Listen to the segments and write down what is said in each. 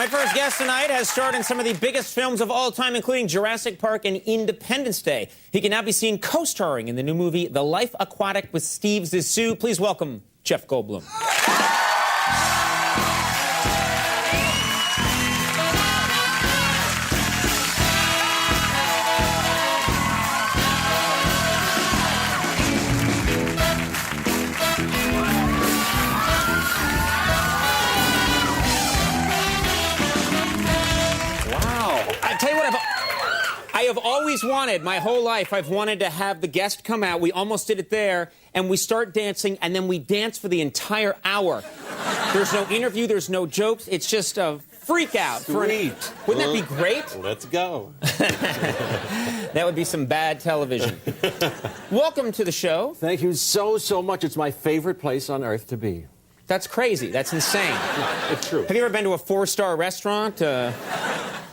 My first guest tonight has starred in some of the biggest films of all time, including Jurassic Park and Independence Day. He can now be seen co-starring in the new movie The Life Aquatic with Steve Zissou. Please welcome Jeff Goldblum. I have always wanted, my whole life, I've wanted to have the guest come out. We almost did it there, and we start dancing, and then we dance for the entire hour. There's no interview, there's no jokes. It's just a freak out. Sweet. Wouldn't that be great? Let's go. That would be some bad television. Welcome to the show. Thank you so much. It's my favorite place on earth to be. That's crazy. That's insane. It's true. Have you ever been to a 4-star restaurant?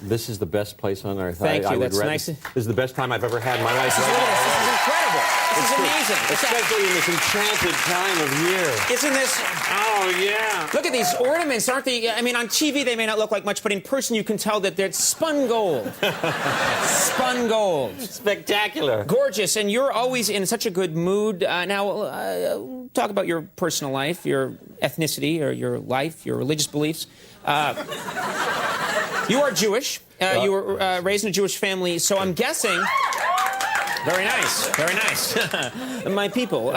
This is the best place on earth. Thank you. That's nice. This is the best time I've ever had in my life. This is incredible. This is amazing. Especially in this enchanted time of year. Isn't this? Oh, yeah. Look at these ornaments, aren't they? I mean, on TV they may not look like much, but in person you can tell that they're spun gold. Spun gold. Spectacular. Gorgeous, and you're always in such a good mood. Now, talk about your personal life, your ethnicity, or your life, your religious beliefs. You are Jewish. You were raised in a Jewish family, so I'm guessing... Very nice. Very nice. My people.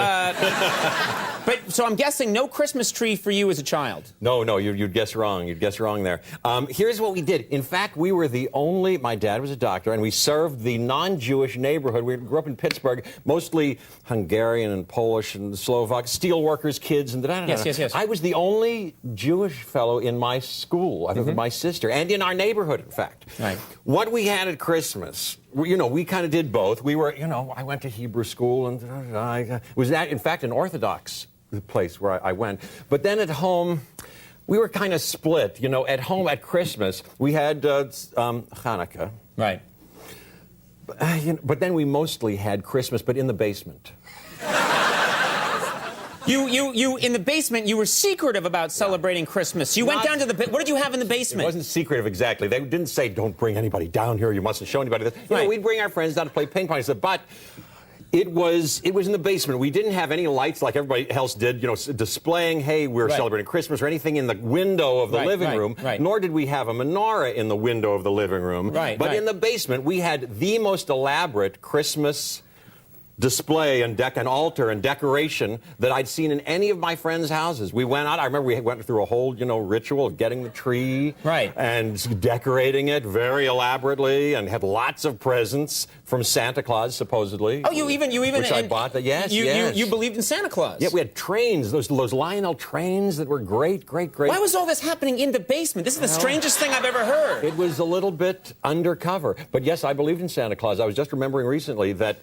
But so I'm guessing no Christmas tree for you as a child. No, you'd guess wrong. You'd guess wrong there. Here's what we did. In fact, we were the only... My dad was a doctor, and we served the non-Jewish neighborhood. We grew up in Pittsburgh, mostly Hungarian and Polish and Slovak, steel workers, kids, and da-da-da-da. Yes. I was the only Jewish fellow in my school, other than my sister, and in our neighborhood, in fact. Right. What we had at Christmas... You know, we kind of did both. We were, I went to Hebrew school, and it was, in fact, an Orthodox place where I went. But then at home, we were kind of split. You know, at home at Christmas, we had Hanukkah. Right. But then we mostly had Christmas, but in the basement. You in the basement, you were secretive about celebrating Christmas. You went down to what did you have in the basement? It wasn't secretive exactly. They didn't say, don't bring anybody down here, you mustn't show anybody this. You know, we'd bring our friends down to play ping pong. But it was in the basement. We didn't have any lights like everybody else did, displaying, hey, we're celebrating Christmas, or anything in the window of the living room. Nor did we have a menorah in the window of the living room. But in the basement, we had the most elaborate Christmas display and altar and decoration that I'd seen in any of my friends' houses. We went out. I remember we went through a whole, ritual of getting the tree and decorating it very elaborately, and had lots of presents from Santa Claus, supposedly. Oh, you even which I bought. Yes. You believed in Santa Claus. Yeah, we had trains, those Lionel trains that were great. Why was all this happening in the basement? This is the strangest thing I've ever heard. It was a little bit undercover. But yes, I believed in Santa Claus. I was just remembering recently that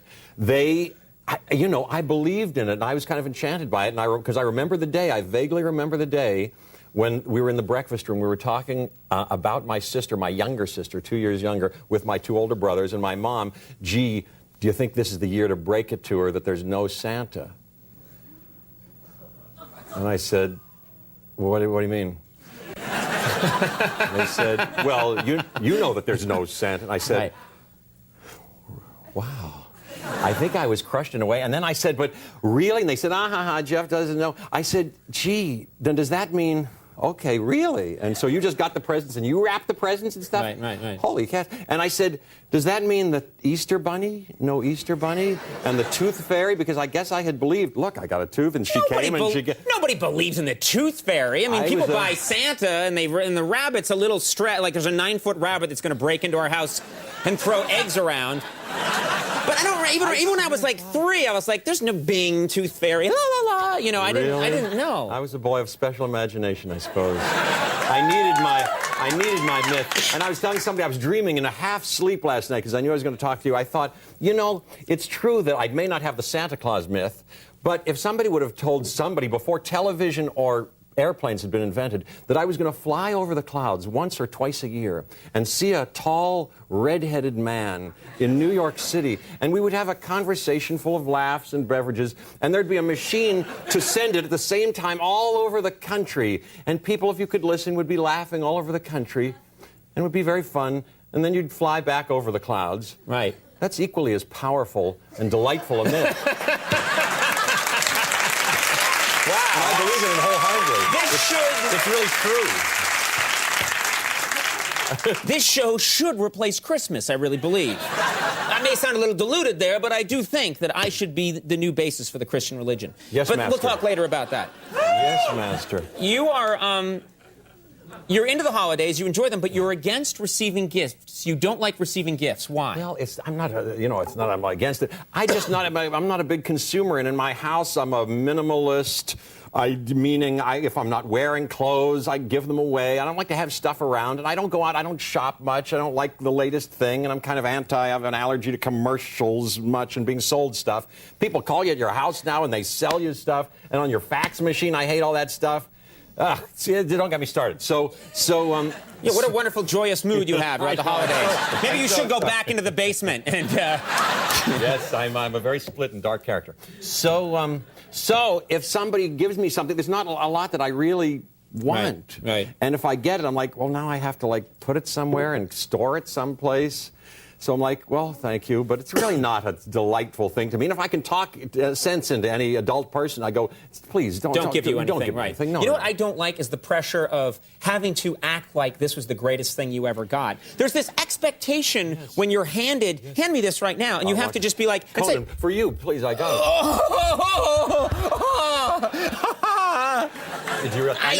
I believed in it, and I was kind of enchanted by it, because I remember the day, I vaguely remember the day when we were in the breakfast room. We were talking about my sister, my younger sister, 2 years younger, with my 2 older brothers, and my mom. Gee, do you think this is the year to break it to her that there's no Santa? And I said, well, what do you mean? They said, well, you know that there's no Santa. And I said, wow. I think I was crushed in a way. And then I said, but really? And they said, Jeff doesn't know. I said, gee, then does that mean, okay, really? And so you just got the presents and you wrapped the presents and stuff? Right. Holy cat. And I said, does that mean the Easter Bunny? No Easter Bunny? And the Tooth Fairy? Because I guess I had believed, look, I got a tooth, and she came and she... Nobody believes in the Tooth Fairy. I mean, people buy Santa, and the rabbit's a little like there's a 9-foot rabbit that's going to break into our house and throw eggs around. But I don't even when I was like 3, I was like, "There's no Bing Tooth Fairy, la la la." I didn't know. I was a boy of special imagination, I suppose. I needed my myth. And I was telling somebody I was dreaming in a half sleep last night because I knew I was going to talk to you. I thought, it's true that I may not have the Santa Claus myth, but if somebody would have told somebody before television or airplanes had been invented, that I was going to fly over the clouds once or twice a year and see a tall, red-headed man in New York City, and we would have a conversation full of laughs and beverages, and there'd be a machine to send it at the same time all over the country, and people, if you could listen, would be laughing all over the country, and it would be very fun, and then you'd fly back over the clouds. Right. That's equally as powerful and delightful a myth. Wow. And I believe in it wholeheartedly. It's really true. This show should replace Christmas, I really believe. I may sound a little diluted there, but I do think that I should be the new basis for the Christian religion. Yes, but Master. We'll talk later about that. Yes, Master. You are, you're into the holidays, you enjoy them, but you're against receiving gifts. You don't like receiving gifts. Why? Well, I'm not I'm against it. I'm not a big consumer, and in my house, I'm a minimalist. Meaning, if I'm not wearing clothes, I give them away. I don't like to have stuff around, and I don't go out. I don't shop much. I don't like the latest thing, and I'm kind of I have an allergy to commercials much and being sold stuff. People call you at your house now, and they sell you stuff, and on your fax machine, I hate all that stuff. See, don't get me started. Yeah, what a wonderful, joyous mood you have around the holidays. Maybe you should go back into the basement and... Yes, I'm a very split and dark character. So if somebody gives me something, there's not a lot that I really want. Right. And if I get it, I'm like, well, now I have to, like, put it somewhere and store it someplace. So I'm like, well, thank you, but it's really not a delightful thing to me. And if I can talk sense into any adult person, I go, please don't give you anything. Don't give me right. anything. No, you know what I don't like is the pressure of having to act like this was the greatest thing you ever got. There's this expectation when you're hand me this right now, and you have to just be like, Conan, for you, please, I got it. Did you really? I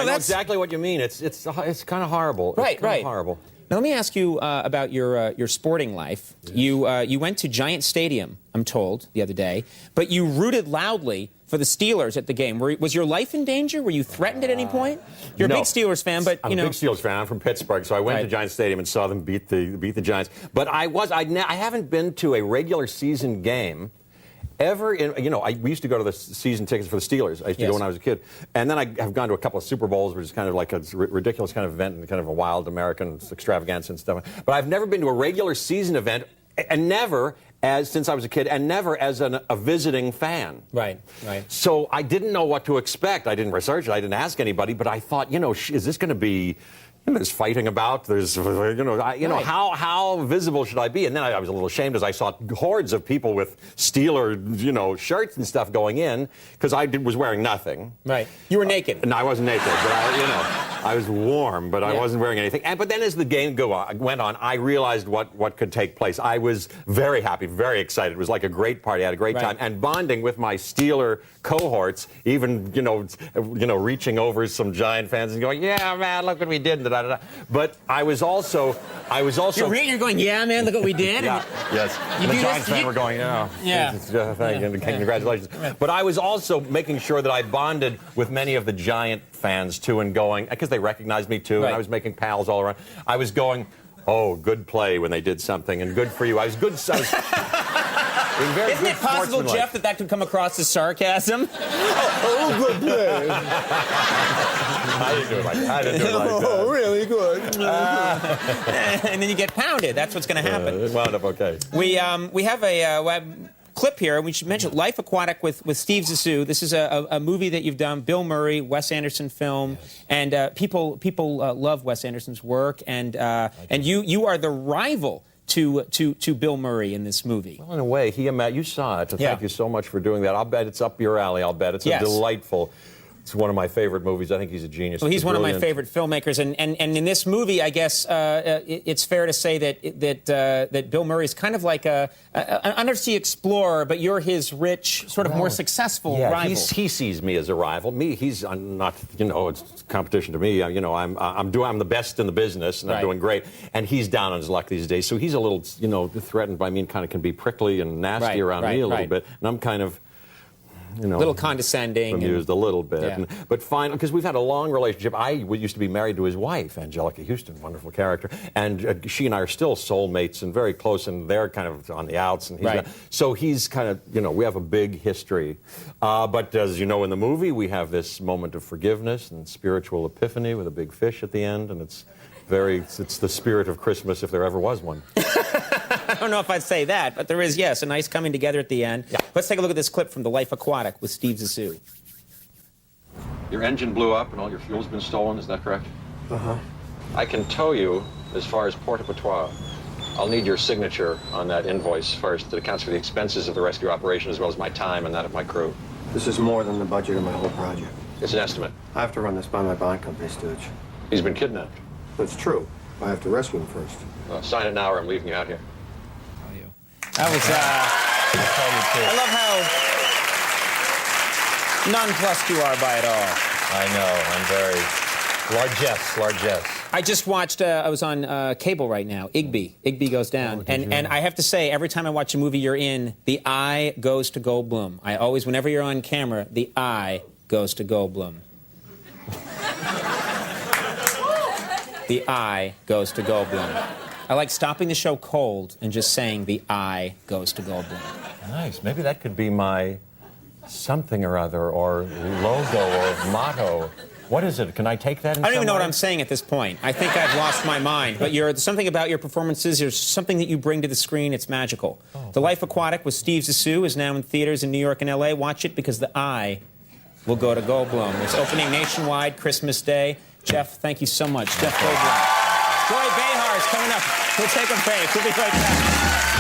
know exactly what you mean. It's kind of horrible. Right, it's kind of horrible. Now, let me ask you about your sporting life. Yes. You went to Giant Stadium, I'm told, the other day, but you rooted loudly for the Steelers at the game. Was your life in danger? Were you threatened at any point? You're a big Steelers fan, but I'm a big Steelers fan. I'm from Pittsburgh, so I went to Giant Stadium and saw them beat the Giants. But I haven't been to a regular season game ever. We used to go to the season tickets for the Steelers. I used to go when I was a kid. And then I have gone to a couple of Super Bowls, which is kind of like a ridiculous kind of event and kind of a wild American extravaganza and stuff. But I've never been to a regular season event, and never since I was a kid, and never as a visiting fan. Right. So I didn't know what to expect. I didn't research it. I didn't ask anybody. But I thought, is this going to be... there's fighting about. There's, how visible should I be? And then I was a little ashamed as I saw hordes of people with Steeler, shirts and stuff going in because I was wearing nothing. Right. You were naked. No, I wasn't naked, but I was warm, but I wasn't wearing anything. But then as the game went on, I realized what could take place. I was very happy, very excited. It was like a great party. I had a great time, and bonding with my Steeler cohorts. Even reaching over some Giant fans and going, "Yeah, man, look what we did." But I was also. You're going, yeah, man, look what we did. Yeah. Yes. The Giants fans were going, thank you, congratulations. Right. But I was also making sure that I bonded with many of the Giant fans too, and going because they recognized me too, and I was making pals all around. I was going, oh, good play when they did something, and good for you. I was good. Isn't it possible, Jeff, that could come across as sarcasm? Good play. I didn't do it like that. Oh, really good. And then you get pounded. That's what's going to happen. It wound up okay. We have a clip here. We should mention Life Aquatic with Steve Zissou. This is a movie that you've done. Bill Murray, Wes Anderson film, and people love Wes Anderson's work. And you are the rival to Bill Murray in this movie. Well, in a way, you saw it. Thank you so much for doing that. I'll bet it's up your alley. I'll bet it's a delightful. It's one of my favorite movies. I think he's a genius. Well, he's one of my favorite filmmakers, and in this movie, I guess it's fair to say that Bill Murray is kind of like an undersea explorer, but you're his rich, sort of more successful rival. He sees me as a rival. He's not. It's competition to me. I'm the best in the business, and I'm doing great. And he's down on his luck these days, so he's a little, threatened by me, and kind of can be prickly and nasty around me a little bit, and I'm kind of. you know, a little condescending. Amused a little bit. Yeah. But finally, because we've had a long relationship, I used to be married to his wife, Angelica Houston, wonderful character, and she and I are still soulmates and very close, and they're kind of on the outs. And so he's kind of, you know, we have a big history. But as you know, in the movie, we have this moment of forgiveness and spiritual epiphany with a big fish at the end, and it's the spirit of Christmas if there ever was one. I don't know if I'd say that, but there is, yes, a nice coming together at the end. Yeah. Let's take a look at this clip from The Life Aquatic with Steve Zissou. Your engine blew up and all your fuel's been stolen, is that correct? Uh-huh. I can tow you as far as Port-au-Patois. I'll need your signature on that invoice first that accounts for the expenses of the rescue operation as well as my time and that of my crew. This is more than the budget of my whole project. It's an estimate. I have to run this by my bond company, Stooge. He's been kidnapped. That's true. I have to rescue him first. Sign it now or I'm leaving you out here. That was, I love how nonplussed you are by it all. I know, I'm very largesse. I just watched, I was on cable right now, Igby Goes Down. And I have to say, every time I watch a movie you're in, the eye goes to Goldblum. I always, whenever you're on camera, the eye goes to Goldblum. The eye goes to Goldblum. I like stopping the show cold and just saying the eye goes to Goldblum. Nice. Maybe that could be my something or other, or logo, or motto. What is it? Can I take that in I don't even know way? what I'm saying at this point. I think I've lost my mind. But something about your performances, there's something that you bring to the screen. It's magical. The Life Aquatic with Steve Zissou is now in theaters in New York and L.A. Watch it because the eye will go to Goldblum. It's opening nationwide Christmas Day. Jeff, thank you so much. Jeff Goldblum. Joy Behar is coming up. We'll take a break. We'll be right back.